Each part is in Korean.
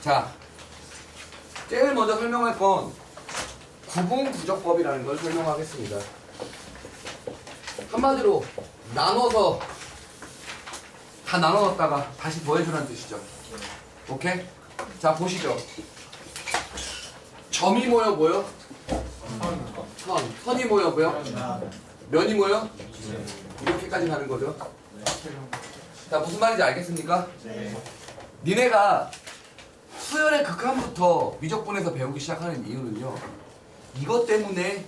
자, 제일 먼저 설명할 건 구분부적법이라는 걸 설명하겠습니다. 한마디로 나눠서 다 나눠놨다가 다시 더해주라는 뜻이죠. 오케이? 자, 보시죠. 점이 모여 뭐요? 선이 모여 뭐요? 면이 모여? 이렇게까지 가는 거죠. 자, 무슨 말인지 알겠습니까? 니네가 수열의 극한부터 미적분에서 배우기 시작하는 이유는요, 이것 때문에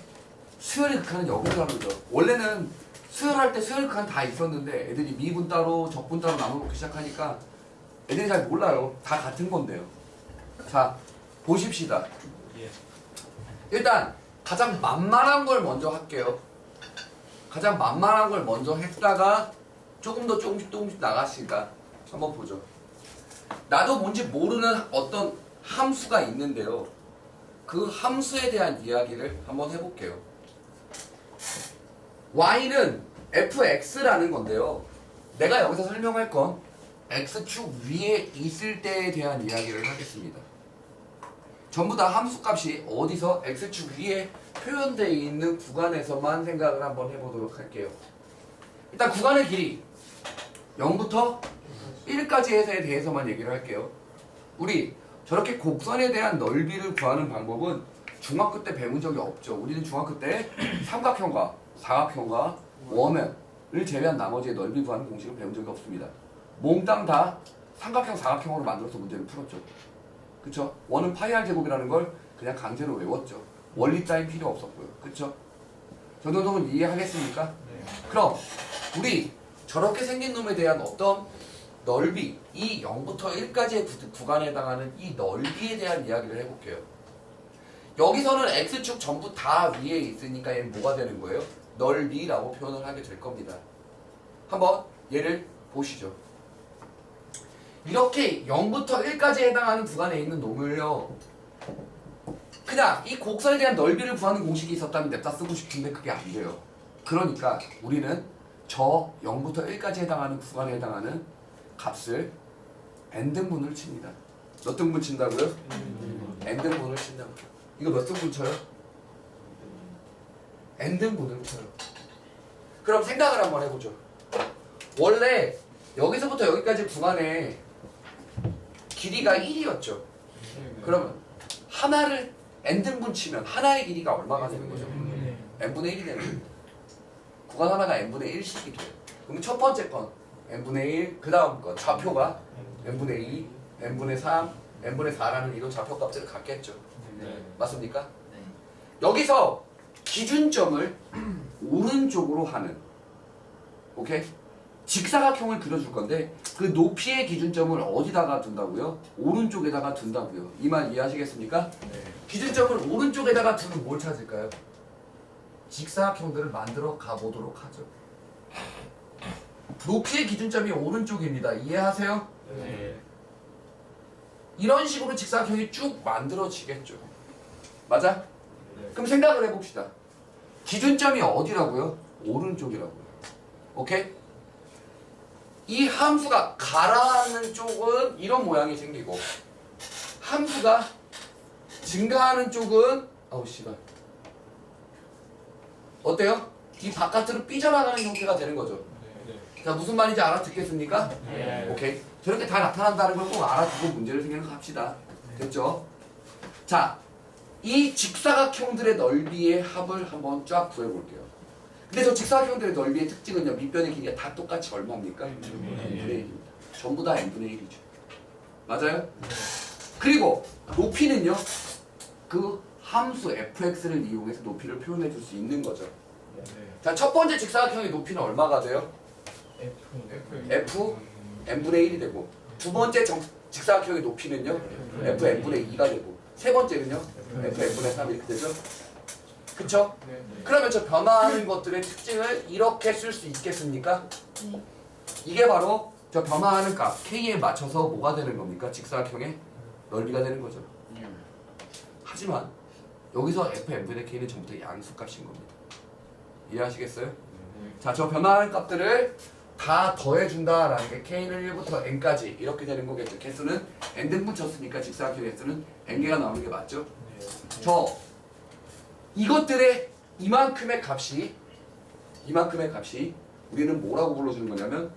수열의 극한은 여기서 하는 거죠. 원래는 수열할 때 수열의 극한 다 있었는데 애들이 미분 따로 적분 따로 나눠놓기 시작하니까 애들이 잘 몰라요. 다 같은 건데요. 자, 보십시다. 일단 가장 만만한 걸 먼저 할게요. 가장 만만한 걸 먼저 했다가 조금 더 조금씩 나가시다. 한번 보죠. 나도 뭔지 모르는 어떤 함수가 있는데요. 그 함수에 대한 이야기를 한번 해볼게요. y는 fx라는 건데요. 내가 여기서 설명할 건 x축 위에 있을 때에 대한 이야기를 하겠습니다. 전부 다 함수값이 어디서 x축 위에 표현되어 있는 구간에서만 생각을 한번 해보도록 할게요. 일단 구간의 길이 0부터 1까지에 대해서만 얘기를 할게요. 우리 저렇게 곡선에 대한 넓이를 구하는 방법은 중학교 때 배운 적이 없죠. 우리는 중학교 때 삼각형과 사각형과 원면을 제외한 나머지의 넓이 구하는 공식을 배운 적이 없습니다. 몽땅 다 삼각형, 사각형으로 만들어서 문제를 풀었죠. 그쵸? 원은 파이 r 제곱이라는 걸 그냥 강제로 외웠죠. 원리 따윈 필요 없었고요. 그쵸? 저 정도는 이해하겠습니까? 네. 그럼 우리 저렇게 생긴 놈에 대한 어떤 넓이, 이 0부터 1까지의 구간에 해당하는 이 넓이에 대한 이야기를 해볼게요. 여기서는 x축 전부 다 위에 있으니까 얘는 뭐가 되는 거예요? 넓이라고 표현을 하게 될 겁니다. 한번 얘를 보시죠. 이렇게 0부터 1까지 해당하는 구간에 있는 놈을요, 그냥 이 곡선에 대한 넓이를 구하는 공식이 있었다면 냅다 쓰고 싶은데 그게 안 돼요. 그러니까 우리는 저 0부터 1까지 해당하는 구간에 해당하는 값을 n등분을 칩니다. 몇 등분 친다고요? n등분을 친다고요. 이거 몇 등분 쳐요? n등분을 쳐요. 그럼 생각을 한번 해보죠. 원래 여기서부터 여기까지 구간에 길이가 1이었죠. 그러면 하나를 n등분 치면 하나의 길이가 얼마가 되는 거죠? n분의 1이 되는 겁니다. 구간 하나가 n분의 1씩이 돼요. 그럼 첫 번째 건 n분의 1, 그 다음 건 좌표가 n분의 2, n분의 3, n분의 4라는 이런 좌표 값들을 갖겠죠. 맞습니까? 네. 여기서 기준점을 오른쪽으로 하는, 오케이? 직사각형을 그려줄 건데 그 높이의 기준점을 어디다가 둔다고요? 오른쪽에다가 둔다고요. 이 말 이해하시겠습니까? 네. 기준점을 오른쪽에다가 두면 뭘 찾을까요? 직사각형들을 만들어 가보도록 하죠. 높이의 기준점이 오른쪽입니다. 이해하세요? 네. 이런 식으로 직사각형이 쭉 만들어지겠죠. 맞아? 네. 그럼 생각을 해봅시다. 기준점이 어디라고요? 오른쪽이라고요. 오케이? 이 함수가 가라앉는 쪽은 이런 모양이 생기고, 함수가 증가하는 쪽은 아우 씨발 어때요? 이 바깥으로 삐져나가는 형태가 되는 거죠. 자, 무슨 말인지 알아듣겠습니까? 네. 오케이. 저렇게 다 나타난다는 걸 꼭 알아두고 문제를 생각합시다. 됐죠? 자, 이 직사각형들의 넓이의 합을 한번 쫙 구해볼게요. 근데 저 직사각형들의 넓이의 특징은요, 밑변의 길이가 다 똑같이 얼마입니까? n분의 1입니다. 전부 다 n분의 1이죠. 맞아요? 그리고 높이는요, 그 함수 fx를 이용해서 높이를 표현해 줄 수 있는 거죠. 자, 첫 번째 직사각형의 높이는 얼마가 돼요? f n분의 1이 되고, 두 번째 직사각형의 높이는요 f n분의 2가 되고, 세 번째는요 f n분의 3 이렇게 되죠. 그쵸? 그러면 저 변화하는 것들의 특징을 이렇게 쓸 수 있겠습니까? 이게 바로 저 변화하는 값 k에 맞춰서 뭐가 되는 겁니까? 직사각형의 넓이가 되는 거죠. 하지만 여기서 f n분의 k는 전부 다 양수값인 겁니다. 이해하시겠어요? 자, 저 변화하는 값들을 다 더해준다라는 게 k는 1부터 n까지 이렇게 되는 거겠죠. 개수는 n등분 쳤으니까 직사각형의 개수는 n개가 나오는 게 맞죠. 저 이것들의 이만큼의 값이 우리는 뭐라고 불러주는 거냐면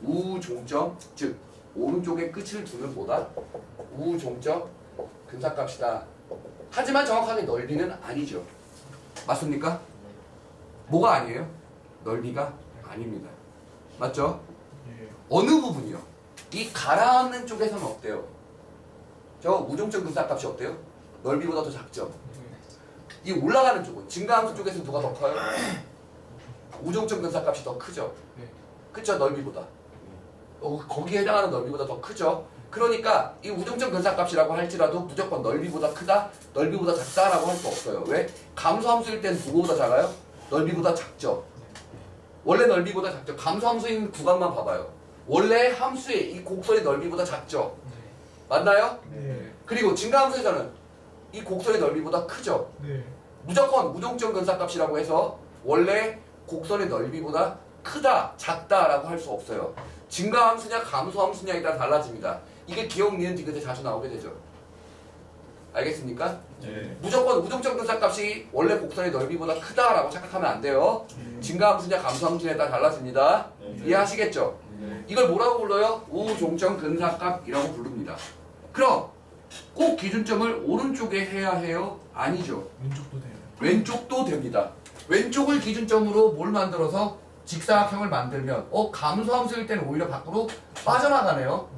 우종점, 즉 오른쪽에 끝을 두는 뭐다? 우종점 근사값이다. 하지만 정확하게 넓이는 아니죠. 맞습니까? 뭐가 아니에요? 넓이가 아닙니다. 맞죠? 어느 부분이요? 이 가라앉는 쪽에서는 어때요? 저 우종점 근사값이 어때요? 넓이보다 더 작죠? 이 올라가는 쪽은 증가함수 쪽에서 누가 더 커요? 우종점 근사값이 더 크죠? 그쵸? 넓이보다 거기에 해당하는 넓이보다 더 크죠? 그러니까 이 우종점 근사값이라고 할지라도 무조건 넓이보다 크다, 넓이보다 작다라고 할 수 없어요. 왜? 감소함수일 때는 누구보다 작아요? 넓이보다 작죠? 원래 넓이보다 작죠? 감소함수인 구간만 봐봐요. 원래 함수의 이 곡선의 넓이보다 작죠? 맞나요? 네. 그리고 증가함수에서는 이 곡선의 넓이보다 크죠? 네. 무조건 우종점 근사값이라고 해서 원래 곡선의 넓이보다 크다, 작다라고 할 수 없어요. 증가함수냐 감소함수냐에 따라 달라집니다. 이게 기억, 니은, 디귿에 자주 나오게 되죠. 알겠습니까? 네. 무조건 우종점 근사값이 원래 곡선의 넓이보다 크다라고 착각하면 안 돼요. 증가함수냐 감소함수냐에 따라 달라집니다. 이해하시겠죠? 이걸 뭐라고 불러요? 우종점 근사값이라고 부릅니다. 그럼 꼭 기준점을 오른쪽에 해야 해요? 아니죠. 왼쪽도 돼요. 왼쪽도 됩니다. 왼쪽을 기준점으로 뭘 만들어서 직사각형을 만들면 감소함수일 때는 오히려 밖으로 빠져나가네요.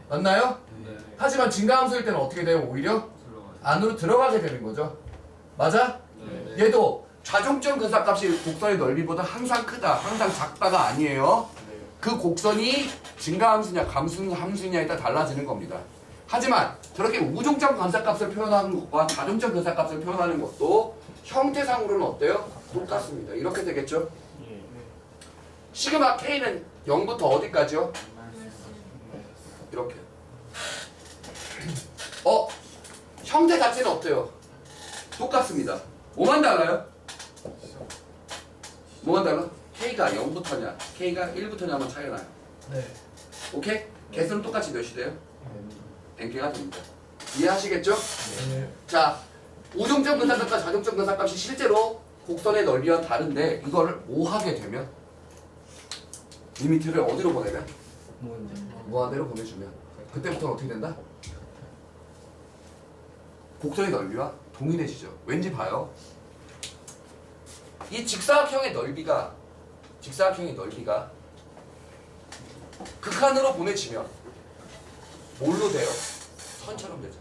맞나요? 하지만 증가함수일 때는 어떻게 돼요? 오히려 안으로 들어가게 되는 거죠. 맞아? 얘도 좌종점 근사값이 곡선의 넓이보다 항상 크다, 항상 작다가 아니에요. 그 곡선이 증가함수냐 감소함수냐에 따라 달라지는 겁니다. 하지만 저렇게 우종점 근사값을 표현하는 것과 좌종점 근사값을 표현하는 것도 형태상으로는 어때요? 똑같습니다. 이렇게 되겠죠? 시그마 K는 0부터 어디까지요? 이렇게. 형태 자체는 어때요? 똑같습니다. 뭐만 달라요? 뭐만 달라? K가 0부터냐, K가 1부터냐만 차이가 나요. 네. 오케이? 개수는 똑같이 몇이 돼요? n개가 됩니다. 이해하시겠죠? 네. 자, 우종점 근사값과 좌종점 근사값이 실제로 곡선의 넓이와 다른데 이걸 뭐 하게 되면 리미트를 어디로 보내면? 무한대로 보내주면 그때부터는 어떻게 된다? 곡선의 넓이와 동일해지죠. 왠지 봐요. 이 직사각형의 넓이가 극한으로 보내지면 뭘로 돼요? 선처럼 되죠.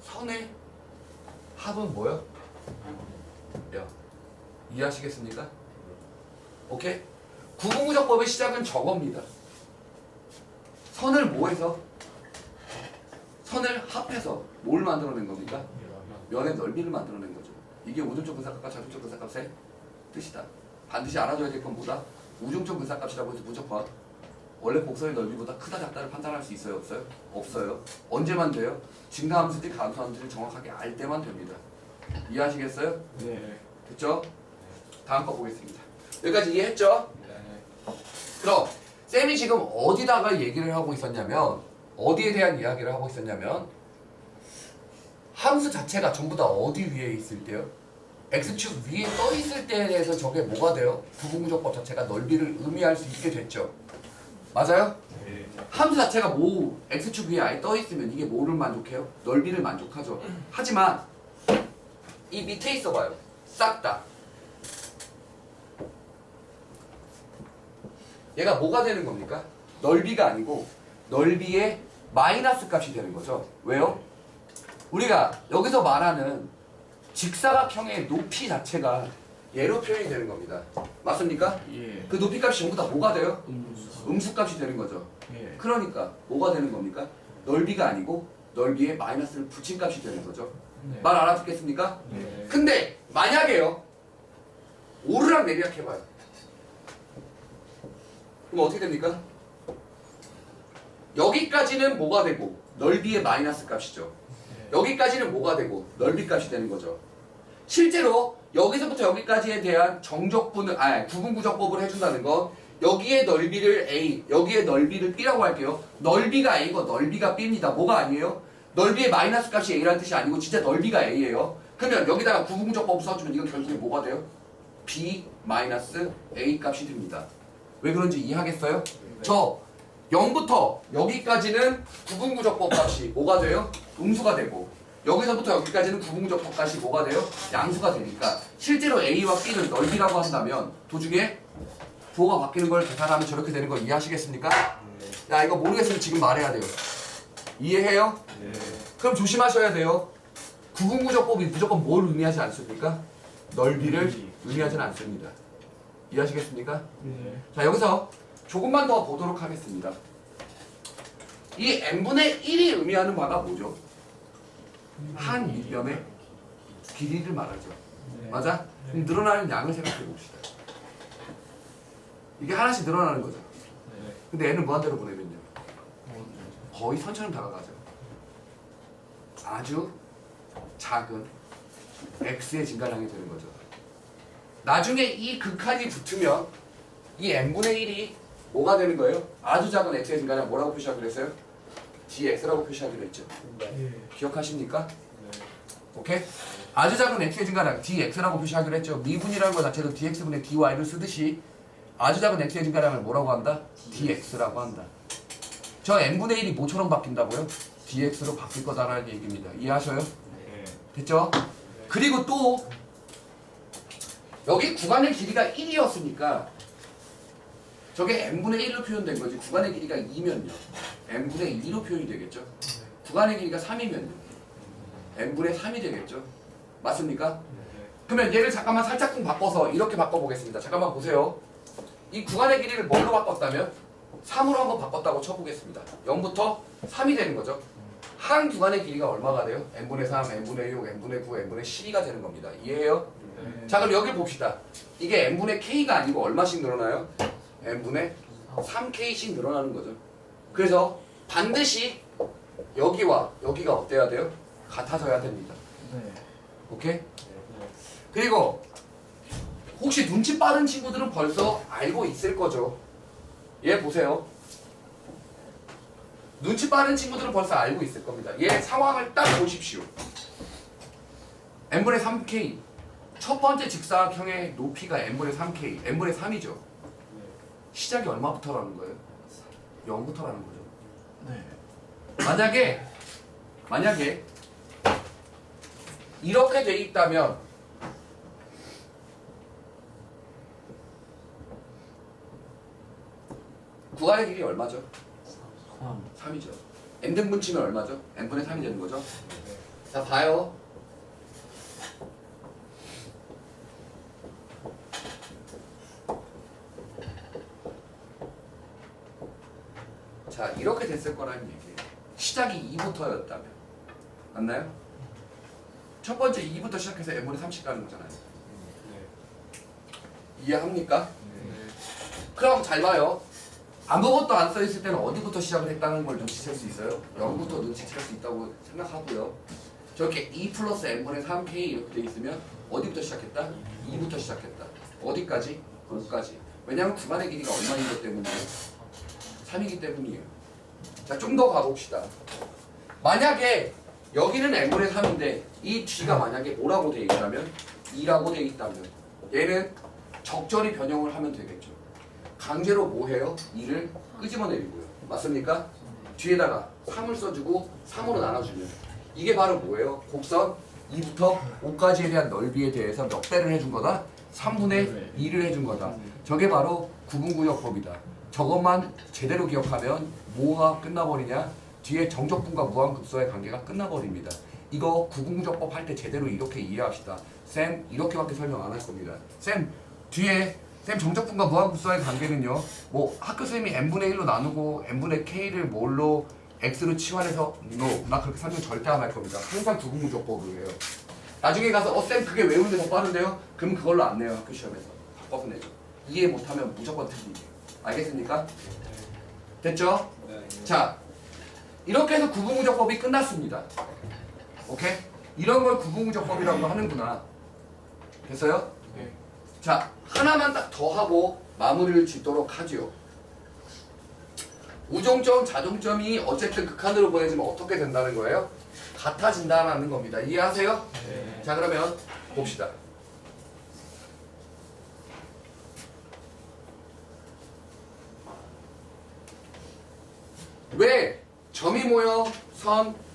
선의 합은 뭐요? 야, 이해하시겠습니까? 오케이? 구분구조법의 시작은 저겁니다. 선을 뭐해서? 선을 합해서 뭘 만들어낸 겁니까? 면의 넓이를 만들어낸 거죠. 이게 우종점 근사값과 좌종점 근사값의 뜻이다. 반드시 알아둬야 될 건 뭐다? 우종점 근사값이라고 해서 무조건 원래 곡선의 넓이보다 크다 작다를 판단할 수 있어요? 없어요? 없어요. 언제만 돼요? 증가함수인지 감소함수인지 정확하게 알 때만 됩니다. 이해하시겠어요? 네. 됐죠? 다음 거 보겠습니다. 여기까지 이해했죠? 그럼 쌤이 지금 어디다가 얘기를 하고 있었냐면 어디에 대한 이야기를 하고 있었냐면 함수 자체가 전부 다 어디 위에 있을 때요? X축 위에 떠 있을 때에 대해서 저게 뭐가 돼요? 부분구조법 자체가 넓이를 의미할 수 있게 됐죠. 맞아요? 네. 함수 자체가 뭐 X축 위에 아예 떠 있으면 이게 뭐를 만족해요? 넓이를 만족하죠. 하지만 이 밑에 있어봐요. 싹 다. 얘가 뭐가 되는 겁니까? 넓이가 아니고 넓이의 마이너스 값이 되는 거죠. 왜요? 우리가 여기서 말하는 직사각형의 높이 자체가 얘로 표현이 되는 겁니다. 맞습니까? 예. 그 높이 값이 전부 다 뭐가 돼요? 음수 값이 되는 거죠. 예. 그러니까 뭐가 되는 겁니까? 넓이가 아니고 넓이에 마이너스를 붙인 값이 되는 거죠. 네. 말 알아듣겠습니까? 네. 근데 만약에요 오르락 내리락 해봐요. 그럼 어떻게 됩니까? 여기까지는 뭐가 되고 넓이의 마이너스 값이죠. 여기까지는 뭐가 되고 넓이 값이 되는 거죠. 실제로 여기서부터 여기까지에 대한 구분구조법을 해준다는 건 여기에 넓이를 A, 여기에 넓이를 B라고 할게요. 넓이가 A고 넓이가 B입니다. 뭐가 아니에요? 넓이의 마이너스 값이 A라는 뜻이 아니고 진짜 넓이가 A예요. 그러면 여기다가 구분구조법 써주면 이거 결국에 뭐가 돼요? B 마이너스 A 값이 됩니다. 왜 그런지 이해하겠어요? 저 0부터 여기까지는 구분구조법 값이 뭐가 돼요? 음수가 되고 여기서부터 여기까지는 구분구조법 값이 뭐가 돼요? 양수가 되니까 실제로 A와 B를 넓이라고 한다면 도중에 부호가 바뀌는 걸 계산하면 저렇게 되는 거 이해하시겠습니까? 야 이거 모르겠으면 지금 말해야 돼요. 이해해요? 네. 그럼 조심하셔야 돼요. 구분구조법이 무조건 뭘 의미하지 않습니까? 넓이를 의미하지는 않습니다. 이해하시겠습니까? 네. 자 여기서 조금만 더 보도록 하겠습니다. 이 n분의 1이 의미하는 바가 뭐죠? 한 밑변의 길이를 말하죠. 네. 맞아? 그럼 늘어나는 양을 생각해 봅시다. 이게 하나씩 늘어나는 거죠. 네. 근데 n은 무한대로 보내면요. 거의 선처럼 다가가죠. 아주 작은 x의 증가량이 되는 거죠. 나중에 이 극한이 붙으면 이 n분의 1이 뭐가 되는 거예요? 아주 작은 x의 증가량 뭐라고 표시하기로 했어요? dx라고 표시하기로 했죠. 네. 기억하십니까? 네. 오케이? 아주 작은 x의 증가량 dx라고 표시하기로 했죠. 미분이라는 거 자체도 dx분의 dy를 쓰듯이 아주 작은 x의 증가량을 뭐라고 한다? dx라고 한다. 저 n분의 1이 뭐처럼 바뀐다고요? dx로 바뀔 거다라는 얘기입니다. 이해하셔요? 네. 됐죠? 그리고 또 여기 구간의 길이가 1이었으니까 저게 n분의 1로 표현된 거지. 구간의 길이가 2면요 n분의 2로 표현이 되겠죠. 구간의 길이가 3이면요 n분의 3이 되겠죠. 맞습니까? 그러면 얘를 잠깐만 살짝 좀 바꿔서 이렇게 바꿔보겠습니다. 잠깐만 보세요. 이 구간의 길이를 뭘로 바꿨다면? 3으로 한번 바꿨다고 쳐보겠습니다. 0부터 3이 되는 거죠. 한 구간의 길이가 얼마가 돼요? n분의 3, n분의 6, n분의 9, n분의 12가 되는 겁니다. 이해해요? 네. 자 그럼 여기 봅시다. 이게 n분의 k가 아니고 얼마씩 늘어나요? n분의 3k씩 늘어나는 거죠. 그래서 반드시 여기와 여기가 어때야 돼요? 같아져야 됩니다. 네. 오케이? 그리고 혹시 눈치 빠른 친구들은 벌써 알고 있을 거죠. 얘 보세요. 눈치 빠른 친구들은 벌써 알고 있을 겁니다. 얘 상황을 딱 보십시오. n분의 3k 첫 번째 직사각형의 높이가 n분의 3k n분의 3이죠. 시작이 얼마부터라는 거예요? 0부터라는 거죠. 네. 만약에 이렇게 돼 있다면 구간의 길이 얼마죠? 3이죠. n등분 치면 얼마죠? n분의 3이 되는 거죠. 자 봐요. 자 이렇게 됐을 거라는 얘기예요. 시작이 2부터였다면 맞나요? 첫 번째 2부터 시작해서 n분의 3씩 가는 거잖아요. 이해합니까? 그럼 잘 봐요. 아무것도 안 써있을 때는 어디부터 시작을 했다는 걸 눈치챌 수 있어요? 0부터 눈치챌 수 있다고 생각하고요. 저렇게 2 플러스 n분의 3k 이렇게 돼 있으면 어디부터 시작했다? 2부터 시작했다. 어디까지? 5까지. 왜냐하면 구간의 길이가 얼마인 것 때문이에요? 3이기 때문이에요. 자, 좀 더 가봅시다. 만약에 여기는 n분의 3인데 이 뒤가 만약에 뭐라고 돼 있다면? 2라고 돼 있다면 얘는 적절히 변형을 하면 되겠죠. 강제로 뭐 해요? 2를 끄집어내리고요. 맞습니까? 뒤에다가 3을 써주고 3으로 나눠주면 이게 바로 뭐예요? 곡선 2부터 5까지에 대한 넓이에 대해서 몇 배를 해준 거다? 3분의 2를 해준 거다. 저게 바로 구분구역법이다. 저것만 제대로 기억하면 뭐가 끝나버리냐? 뒤에 정적분과 무한급수의 관계가 끝나버립니다. 이거 구분구역법 할 때 제대로 이렇게 이해합시다. 쌤 이렇게밖에 설명 안 할 겁니다. 쌤 뒤에 쌤 정적분과 무한급수의 관계는요. 뭐 학교 쌤이 n분의 1로 나누고 n분의 k를 뭘로 x로 치환해서 no, 나 그렇게 설명 절대 안 할 겁니다. 항상 구분구조법으로 해요. 나중에 가서 쌤 그게 외우는데 더 빠른데요? 그럼 그걸로 안 내요. 학교 시험에서. 바꿔서 내죠. 이해 못하면 무조건 틀리게. 알겠습니까? 됐죠? 자 이렇게 해서 구분구조법이 끝났습니다. 오케이? 이런 걸 구분구조법이라고 하는구나. 됐어요? 네. 자 자, 하나만 딱 더 하고 마무리를 짓도록 하죠. 우종점, 자종점이 어쨌든 극한으로 보내지면 어떻게 된다는 거예요? 같아진다는 겁니다. 이해하세요? 네. 자, 그러면 봅시다. 왜 점이 모여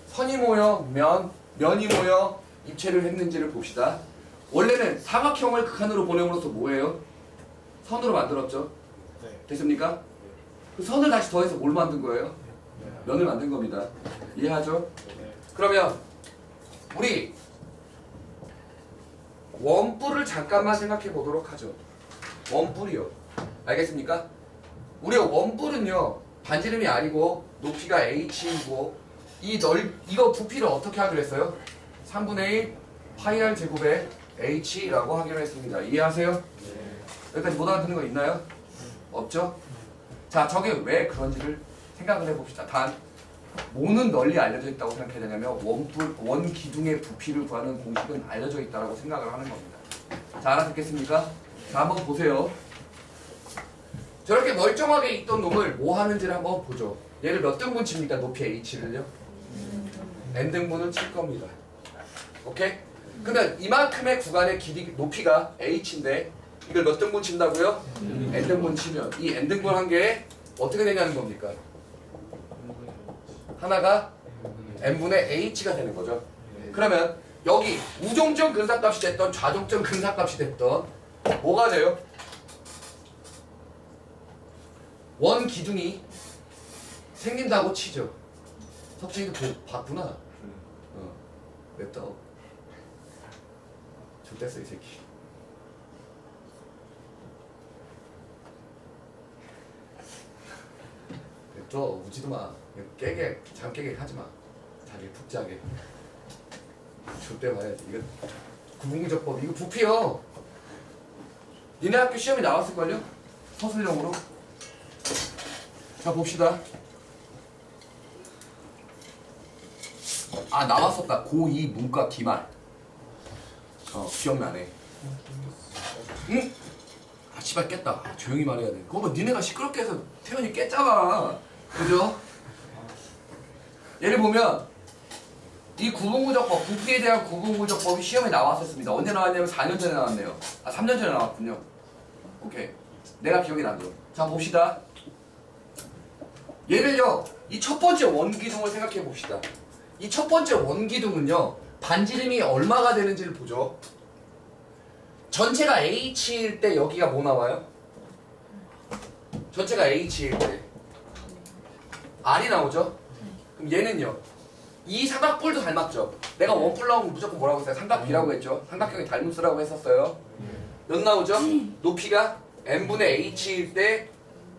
선이 모여 면이 모여 입체를 했는지를 봅시다. 원래는 사각형을 극한으로 보냄으로써 뭐예요? 선으로 만들었죠. 네. 됐습니까? 그 선을 다시 더해서 뭘 만든 거예요? 네. 면을 만든 겁니다. 이해하죠? 네. 그러면 우리 원뿔을 잠깐만 생각해 보도록 하죠. 원뿔이요. 알겠습니까? 우리 원뿔은요, 반지름이 아니고 높이가 h이고 이거 부피를 어떻게 하기로 했어요? 3분의 1 파이 r 제곱에 h라고 하기로 했습니다. 이해하세요? 네. 여기까지 못 알아듣는 거 있나요? 없죠? 자, 저게 왜 그런지를 생각을 해봅시다. 단 뭐는 널리 알려져 있다고 생각해야 되냐면 원 기둥의 부피를 구하는 공식은 알려져 있다고 생각을 하는 겁니다. 자, 알아듣겠습니까? 자, 한번 보세요. 저렇게 멀쩡하게 있던 놈을 뭐 하는지를 한번 보죠. 얘를 몇 등분 칩니까? 높이 h를요? n등분을 칠 겁니다. 오케이? 그러면 이만큼의 구간의 길이 높이가 h인데 이걸 몇 등분 친다고요? n등분 치면 이 n등분 한 개에 어떻게 되냐는 겁니까? 하나가 n분의 h가 되는 거죠. 그러면 여기 우종점 근사값이 됐던 좌종점 근사값이 됐던 뭐가 돼요? 원 기둥이 생긴다고 치죠. 석진이도 봤구나. 맵다. 좋댔어 이 새끼. 맵다. 우지도 마. 깨게 잠 깨게 하지 마. 자기 푹 자게. 좋대 말해야지. 이거 구분구조법 이거 부피요. 니네 학교 시험에 나왔을걸요? 서술형으로. 자, 봅시다. 아, 나왔었다. 고2 문과 기말. 기억나네. 응? 아, 씨발 깼다. 아, 조용히 말해야 돼. 그거 뭐 니네가 시끄럽게 해서 태연이 깼잖아. 그죠? 예를 보면 이 구분구조법, 부피에 대한 구분구조법이 시험에 나왔었습니다. 언제 나왔냐면 4년 전에 나왔네요. 아, 3년 전에 나왔군요. 오케이. 내가 기억이 나죠. 자, 봅시다. 얘를요, 이 첫 번째 원기둥을 생각해 봅시다. 이 첫 번째 원기둥은요, 반지름이 얼마가 되는지를 보죠. 전체가 h일 때 여기가 뭐 나와요? 전체가 h일 때 r이 나오죠? 그럼 얘는요, 이 삼각뿔도 닮았죠? 내가 원뿔 나오면 무조건 뭐라고 했어요? 삼각비라고 했죠? 삼각형이 닮은수라고 했었어요. 몇 나오죠? 높이가 n분의 h일 때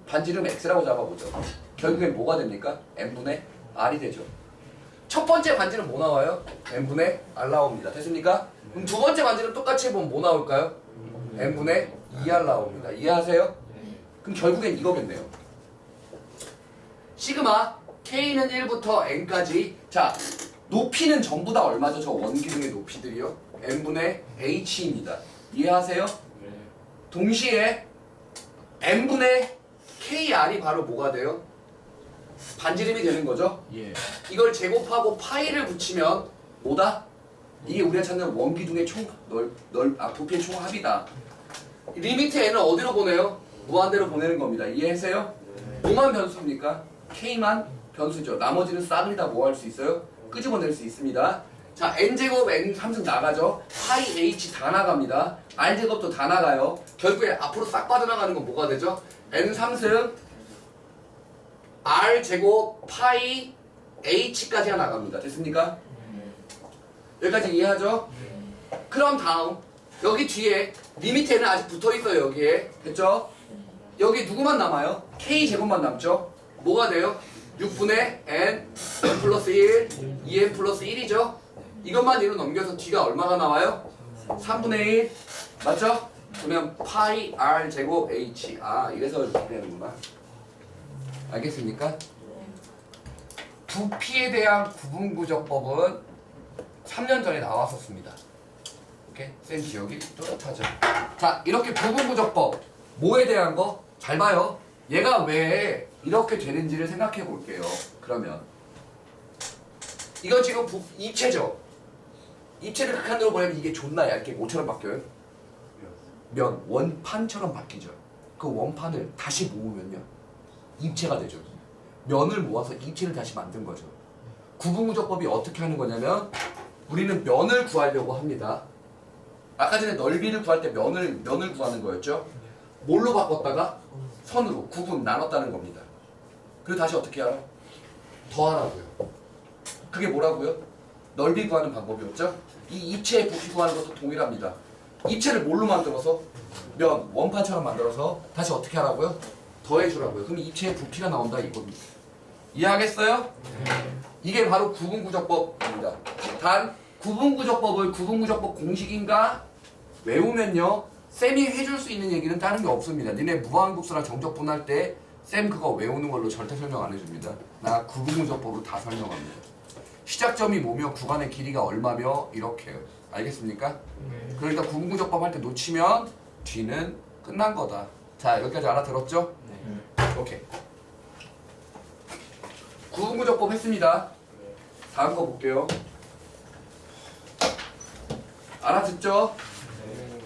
반지름 x라고 잡아보죠. 결국엔 뭐가 됩니까? n분의 r이 되죠. 첫 번째 반지름 뭐 나와요? n분의 r 나옵니다. 됐습니까? 그럼 두 번째 반지름 똑같이 해보면 뭐 나올까요? n분의 2r 나옵니다. 이해하세요? 그럼 결국엔 이거겠네요. 시그마 k는 1부터 n까지. 자, 높이는 전부 다 얼마죠? 저 원기둥의 높이들이요? n분의 h입니다. 이해하세요? 동시에 n분의 kr이 바로 뭐가 돼요? 반지름이 되는 거죠? 예. 이걸 제곱하고 파이를 붙이면 뭐다? 이게 우리가 찾는 원기둥의 부피의 총합이다. 리미트 n을 어디로 보내요? 무한대로 보내는 겁니다. 이해하세요? 뭐만 변수입니까? k만 변수죠. 나머지는 싹을 다 뭐 할 수 있어요? 끄집어낼 수 있습니다. 자, n제곱 n 3승 나가죠. 파이 h 다 나갑니다. r제곱도 다 나가요. 결국에 앞으로 싹 빠져나가는 건 뭐가 되죠? n 3승 r제곱 파이 h까지가 나갑니다. 됐습니까? 여기까지 이해하죠? 그럼 다음 여기 뒤에 리미트에는 아직 붙어있어요. 여기에 됐죠? 여기 누구만 남아요? k제곱만 남죠? 뭐가 돼요? 6분의 n 플러스 1 2n 플러스 1이죠? 이것만 뒤로 넘겨서 뒤가 얼마가 나와요? 3분의 1 맞죠? 그러면 파이 r 제곱 h. 아, 이래서 이렇게 되는구나. 알겠습니까? 부피에 대한 구분구조법은 3년 전에 나왔었습니다. 오케이? 쌤 기억이 또렷하죠. 자, 이렇게 구분구조법 뭐에 대한 거? 잘 봐요. 얘가 왜 이렇게 되는지를 생각해 볼게요. 그러면 이거 지금 입체죠. 입체를 극한으로 보내면 이게 존나 얇게 뭐처럼 바뀌어요? 면, 원판처럼 바뀌죠. 그 원판을 다시 모으면요 입체가 되죠. 면을 모아서 입체를 다시 만든 거죠. 구분구조법이 어떻게 하는 거냐면 우리는 면을 구하려고 합니다. 아까 전에 넓이를 구할 때 면을 구하는 거였죠. 뭘로 바꿨다가 선으로 구분 나눴다는 겁니다. 그리고 다시 어떻게 하라? 더하라고요. 그게 뭐라고요? 넓이 구하는 방법이었죠. 이 입체의 부피 구하는 것도 동일합니다. 입체를 뭘로 만들어서? 면, 원판처럼 만들어서 다시 어떻게 하라고요? 더해주라고요. 그럼 입체의 부피가 나온다 이겁니다. 이해하겠어요? 이게 바로 구분구조법입니다. 단 구분구조법을 구분구조법 공식인가 외우면요 쌤이 해줄 수 있는 얘기는 다른 게 없습니다. 니네 무한급수랑 정적분할 때 쌤 그거 외우는 걸로 절대 설명 안 해줍니다. 나 구분구조법으로 다 설명합니다. 시작점이 뭐며 구간의 길이가 얼마며 이렇게요. 알겠습니까? 그러니까 구분구조법 할 때 놓치면 뒤는 끝난 거다. 자 여기까지 알아들었죠? 오케이. 구분구조법 했습니다. 다음 거 볼게요. 알아듣죠?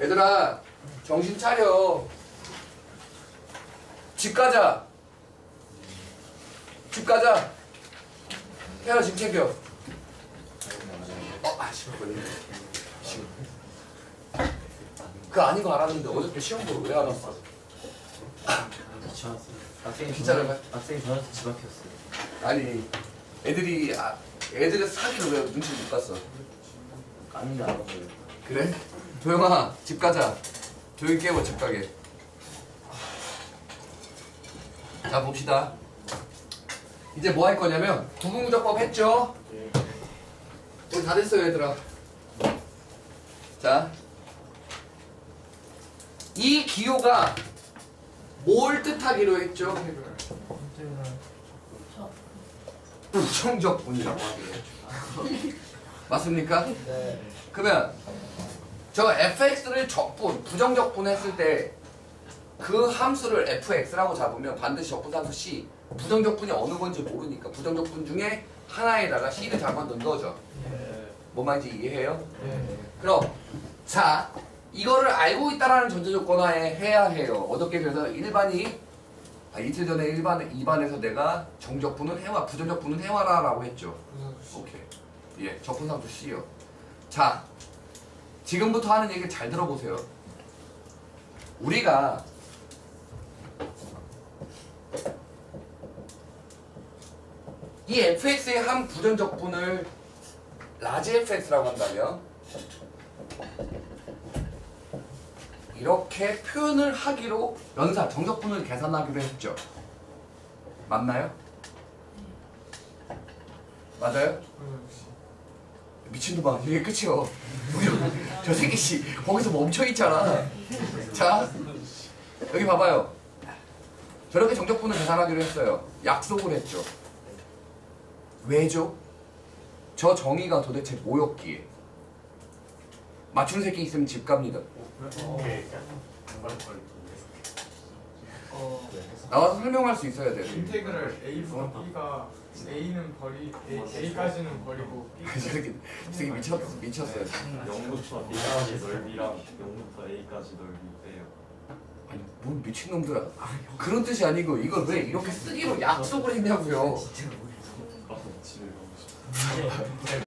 얘들아 정신 차려. 집 가자. 집 가자. 태연아 집 챙겨. 씨발 걸리네. 그거 아닌 거 알았는데 어저께 시험 보러 왜 안 왔어? 기차를 학생이 전화해서 집 앞이었어요. 아니 애들이 애들의 사기를 왜 눈치 못 봤어? 아닌데 알아서요. 그래? 도영아 집 가자. 조용히 깨워 집 가게. 자 봅시다. 이제 뭐 할 거냐면 구분구조법 했죠? 우리 다 됐어요 얘들아. 자, 이 기호가 뭘 뜻하기로 했죠? 부정적분이라고 하기로 맞습니까? 네. 그러면 저 fx를 적분, 부정적분 했을 때 그 함수를 fx라고 잡으면 반드시 적분함수 c, 부정적분이 어느 건지 모르니까 부정적분 중에 하나에다가 c를 잡아 넣은 거죠. 뭔 말인지 이해해요? 그럼 자 이거를 알고 있다라는 전제 조건하에 해야 해요. 어떻게 그래서 이틀 전에 2반에서 내가 정적분은 해와 부정적분은 해와라 라고 했죠. 오케이. 예, 적분함수 C요. 자 지금부터 하는 얘기 잘 들어보세요. 우리가 이 fx의 한 부정적분을 라지 fx라고 한다면 이렇게 표현을 하기로 연사 정적분을 계산하기로 했죠. 맞나요? 맞아요? 미친놈아 이게 끝이요. 저 새끼 씨 거기서 멈춰있잖아. 자 여기 봐봐요. 저렇게 정적분을 계산하기로 했어요. 약속을 했죠. 왜죠? 저 정의가 도대체 뭐였기에? 맞춘 새끼 있으면 집 갑니다. 나와서 설명할 수 있어야 돼. 인테그럴 A분의 B가 A는 A까지는 버리고 저 새끼 미쳤어요. 0부터 B까지 넓이랑 0부터 A까지 넓이 빼요. 아니 뭔 미친놈들아. 그런 뜻이 아니고 이걸 왜 이렇게 쓰기로 약속을 했냐고요. 집에 가고 싶어.